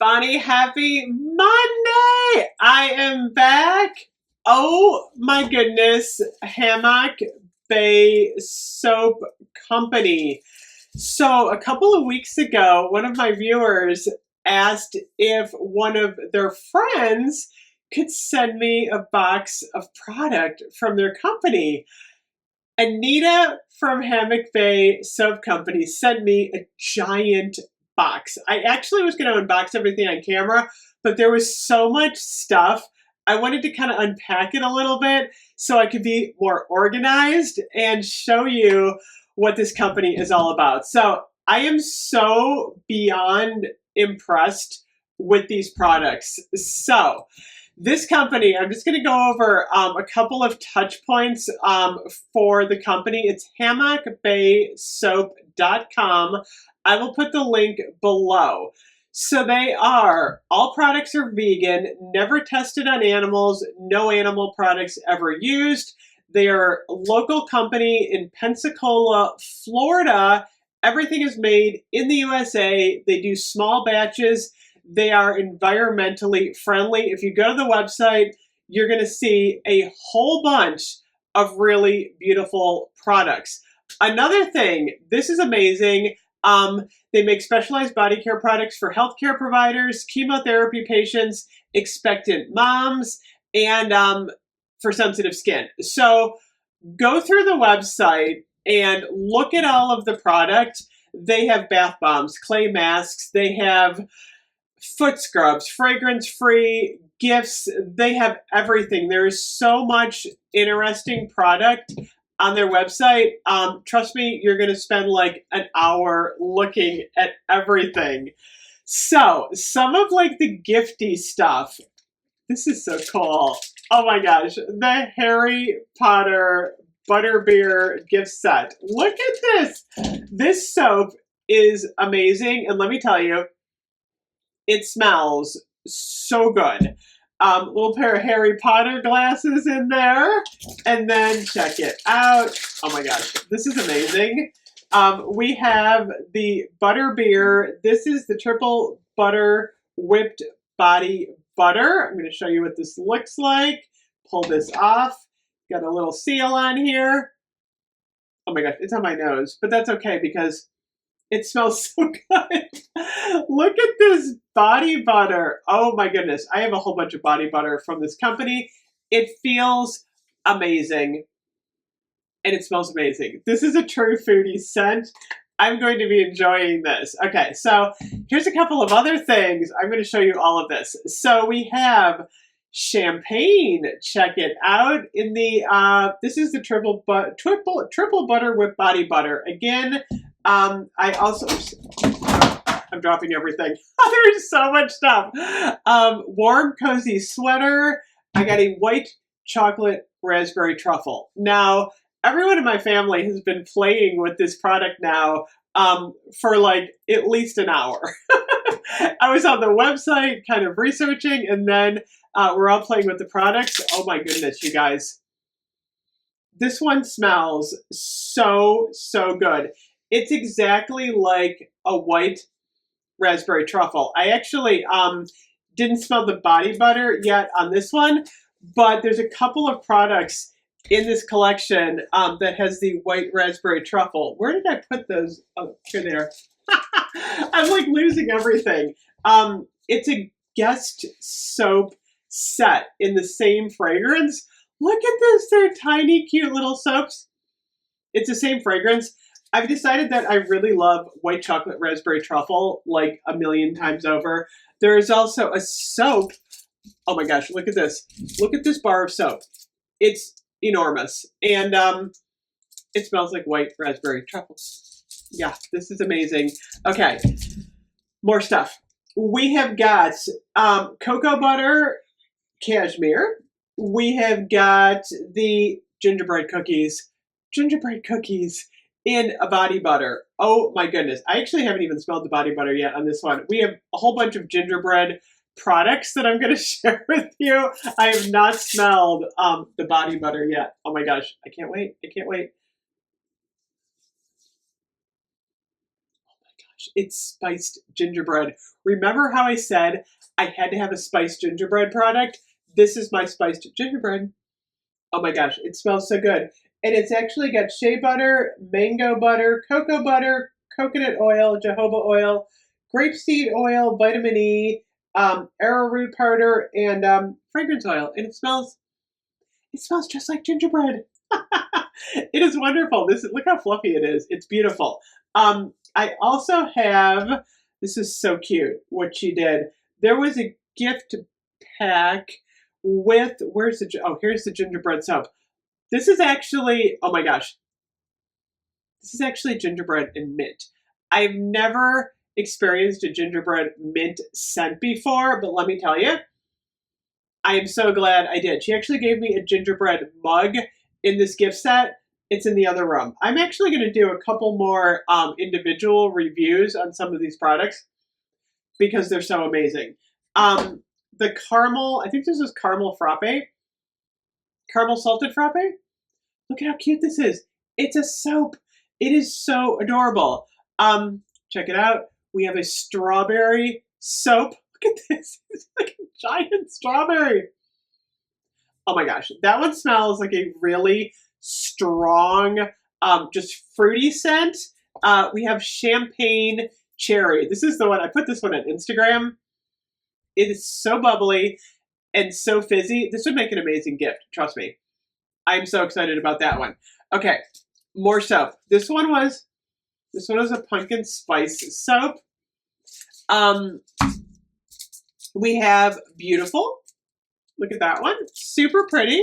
Bonnie, happy Monday! I am back. Oh my goodness, Hammock Bay Soap Company. So a couple of weeks ago, one of my viewers asked if one of their friends could send me a box of product from their company. Anita from Hammock Bay Soap Company sent me a giant box. I actually was going to unbox everything on camera, but there was so much stuff. I wanted to kind of unpack it a little bit so I could be more organized and show you what this company is all about. So I am so beyond impressed with these products. So this company, I'm just going to go over a couple of touch points for the company. It's HAMMOCKBAYSOAP.com. I will put the link below. So all products are vegan, never tested on animals, no animal products ever used. They are a local company in Pensacola, Florida. Everything is made in the USA. They do small batches. They are environmentally friendly. If you go to the website, you're going to see a whole bunch of really beautiful products. Another thing, this is amazing. They make specialized body care products for healthcare providers, chemotherapy patients, expectant moms, and for sensitive skin. So go through the website and look at all of the product. They have bath bombs, clay masks, they have foot scrubs, fragrance-free gifts. They have everything. There is so much interesting product on their website. Trust me, you're going to spend like an hour looking at everything. So some of like the gifty stuff. This is so cool. Oh my gosh. The Harry Potter Butterbeer gift set. Look at this. This soap is amazing. And let me tell you, it smells so good. Little pair of Harry Potter glasses in there. And then check it out. Oh my gosh, this is amazing. We have the Butterbeer. This is the triple butter whipped body butter. I'm going to show you what this looks like. Pull this off. Got a little seal on here. Oh my gosh, it's on my nose, but that's okay because it smells so good. Look at this body butter. Oh my goodness. I have a whole bunch of body butter from this company. It feels amazing. And it smells amazing. This is a true foodie scent. I'm going to be enjoying this. Okay, so here's a couple of other things. I'm going to show you all of this. So we have champagne. Check it out. In the this is the triple butter with body butter. Again, I'm dropping everything. There's so much stuff. Warm, cozy sweater. I got a white chocolate raspberry truffle. Now, everyone in my family has been playing with this product now for like at least an hour. I was on the website kind of researching, and then we're all playing with the products. Oh my goodness, you guys. This one smells so, so good. It's exactly like a white raspberry truffle. I actually didn't smell the body butter yet on this one, but there's a couple of products in this collection that has the white raspberry truffle. Where did I put those? Oh, here they are. I'm like losing everything. It's a guest soap set in the same fragrance. Look at this. They're tiny, cute little soaps. It's the same fragrance. I've decided that I really love white chocolate raspberry truffle like a million times over. There is also a soap. Oh my gosh, look at this. Look at this bar of soap. It's enormous. And it smells like white raspberry truffle. Yeah, this is amazing. Okay, more stuff. We have got cocoa butter cashmere. We have got the gingerbread cookies. Gingerbread cookies in a body butter. Oh my goodness. I actually haven't even smelled the body butter yet on this one. We have a whole bunch of gingerbread products that I'm going to share with you. I have not smelled the body butter yet. Oh my gosh. I can't wait. I can't wait. gosh, it's spiced gingerbread. Remember how I said I had to have a spiced gingerbread product? This is my spiced gingerbread. Oh my gosh, it smells so good. And it's actually got shea butter, mango butter, coconut oil, jojoba oil, grapeseed oil, vitamin E, arrowroot powder, and fragrance oil. And it smells just like gingerbread. It is wonderful. Look how fluffy it is. It's beautiful. I also have, this is so cute what she did. There was a gift pack with, here's the gingerbread soap. This is actually, oh my gosh, this is actually gingerbread and mint. I've never experienced a gingerbread mint scent before, but let me tell you, I am so glad I did. She actually gave me a gingerbread mug in this gift set. It's in the other room. I'm actually going to do a couple more individual reviews on some of these products because they're so amazing. The caramel, I think this is caramel frappe. Caramel salted frappe. Look at how cute this is. It's a soap. It is so adorable. Check it out. We have a strawberry soap. Look at this. It's like a giant strawberry. Oh my gosh. That one smells like a really strong, just fruity scent. We have champagne cherry. This is the one, I put this one on Instagram. It is so bubbly and so fizzy. This would make an amazing gift. Trust me. I'm so excited about that one. Okay, more soap. This one was a pumpkin spice soap. We have Beautiful. Look at that one. Super pretty.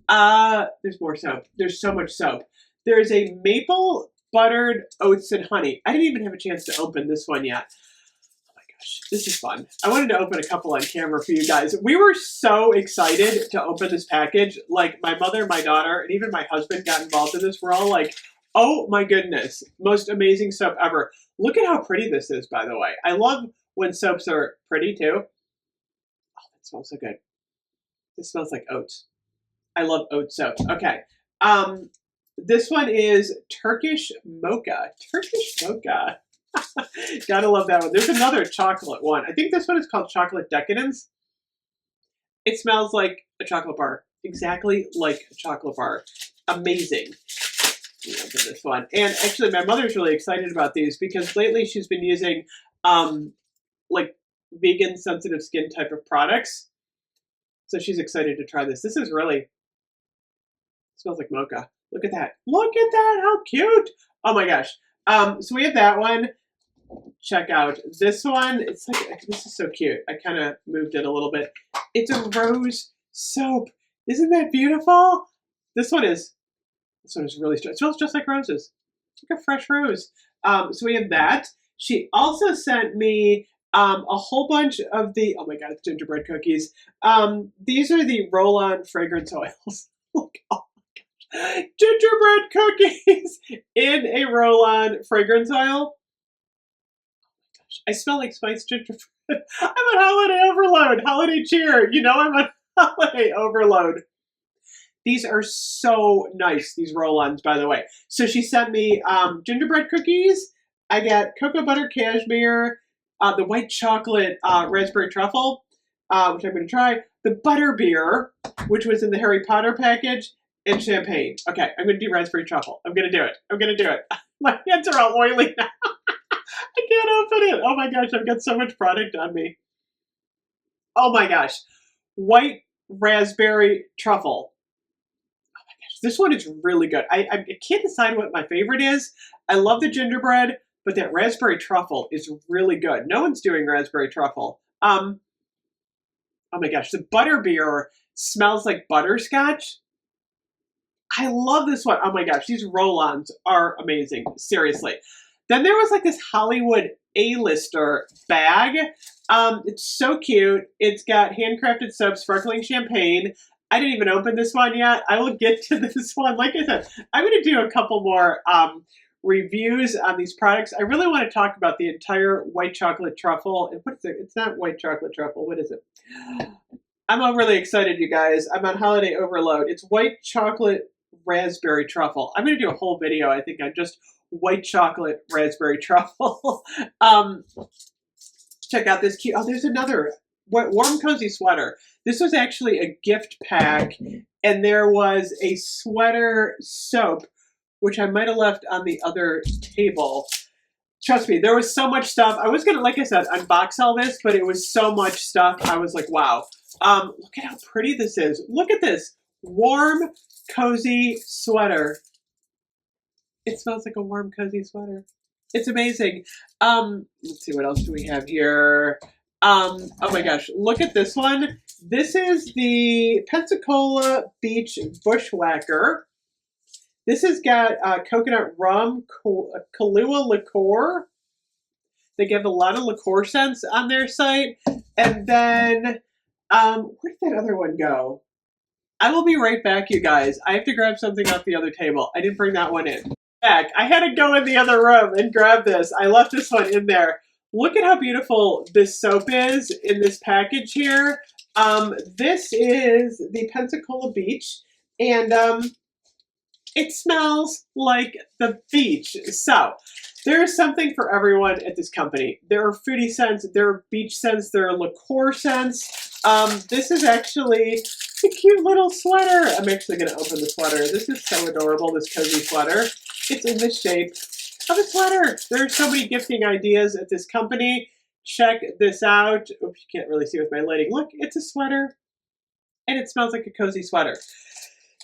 There's more soap. There's so much soap. There's a maple buttered oats and honey. I didn't even have a chance to open this one yet. Oh my gosh, this is fun. I wanted to open a couple on camera for you guys. We were so excited to open this package. Like my mother, my daughter, and even my husband got involved in this. We're all like, oh my goodness, most amazing soap ever. Look at how pretty this is, by the way. I love when soaps are pretty too. Oh, that smells so good. This smells like oats. I love oat soap. Okay. This one is Turkish Mocha. Turkish Mocha. Gotta love that one. There's another chocolate one. I think this one is called Chocolate Decadence. It smells like a chocolate bar. Exactly like a chocolate bar. Amazing. Open this one. And actually, my mother's really excited about these because lately she's been using like vegan sensitive skin type of products. So she's excited to try this. This is really, smells like mocha. Look at that. Look at that. How cute. Oh my gosh. So we have that one. Check out this one. It's like, this is so cute. I kind of moved it a little bit. It's a rose soap. Isn't that beautiful? This one is really strong. It smells just like roses. It's like a fresh rose. So we have that. She also sent me a whole bunch of the, oh my god, it's gingerbread cookies. These are the roll-on fragrance oils. Look, oh my gosh. Gingerbread cookies in a roll-on fragrance oil. Oh my gosh, I smell like spiced gingerbread. I'm on holiday overload, holiday cheer. You know I'm on holiday overload. These are so nice, these roll-ons, by the way. So she sent me gingerbread cookies. I got cocoa butter cashmere, the white chocolate raspberry truffle, which I'm going to try. The butter beer, which was in the Harry Potter package, and champagne. Okay, I'm going to do raspberry truffle. I'm going to do it. I'm going to do it. My hands are all oily now. I can't open it. Oh my gosh, I've got so much product on me. Oh my gosh. White raspberry truffle. Oh my gosh, this one is really good. I can't decide what my favorite is. I love the gingerbread, but that raspberry truffle is really good. No one's doing raspberry truffle. Oh my gosh, the butter beer smells like butterscotch. I love this one. Oh my gosh, these roll-ons are amazing. Seriously. Then there was like this Hollywood A-lister bag. It's so cute. It's got handcrafted soap, sparkling champagne. I didn't even open this one yet. I will get to this one. Like I said, I'm going to do a couple more reviews on these products. I really want to talk about the entire white chocolate truffle. And what is it? It's not white chocolate truffle. What is it? I'm really excited, you guys. I'm on holiday overload. It's white chocolate raspberry truffle. I'm going to do a whole video, I think, on just white chocolate raspberry truffle. Check out this cute, oh, there's another warm cozy sweater. This was actually a gift pack, and there was a sweater soap, which I might have left on the other table. Trust me, there was so much stuff. I was gonna, like I said, unbox all this, but it was so much stuff. I was like, wow. Look at how pretty this is. Look at this warm, cozy sweater. It smells like a warm, cozy sweater. It's amazing. Let's see, what else do we have here? Oh my gosh, look at this one. This is the Pensacola Beach Bushwhacker. This has got coconut rum, Kahlua liqueur. They give a lot of liqueur scents on their site. And then, where did that other one go? I will be right back, you guys. I have to grab something off the other table. I didn't bring that one in. Back. I had to go in the other room and grab this. I left this one in there. Look at how beautiful this soap is in this package here. This is the Pensacola Beach, and it smells like the beach. So there is something for everyone at this company. There are fruity scents, there are beach scents, there are liqueur scents. This is actually a cute little sweater. I'm actually going to open the sweater. This is so adorable, this cozy sweater. It's in the shape of a sweater. There are so many gifting ideas at this company. Check this out. Oops, you can't really see with my lighting. Look, it's a sweater, and it smells like a cozy sweater.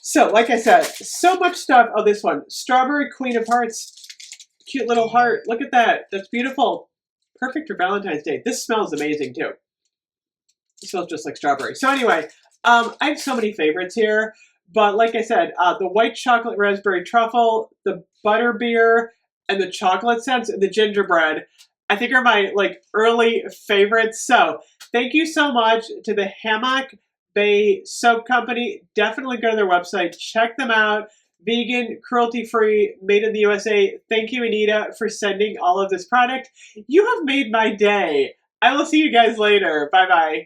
So, like I said, so much stuff. Oh, this one. Strawberry Queen of Hearts. Cute little heart. Look at that. That's beautiful. Perfect for Valentine's Day. This smells amazing, too. It smells just like strawberry. So anyway, I have so many favorites here. But like I said, the white chocolate raspberry truffle, the butter beer, and the chocolate scents, and the gingerbread, I think are my early favorites. So thank you so much to the Hammock Bay Soap Company. Definitely go to their website. Check them out. Vegan, cruelty-free, made in the USA. Thank you, Anita, for sending all of this product. You have made my day. I will see you guys later. Bye-bye.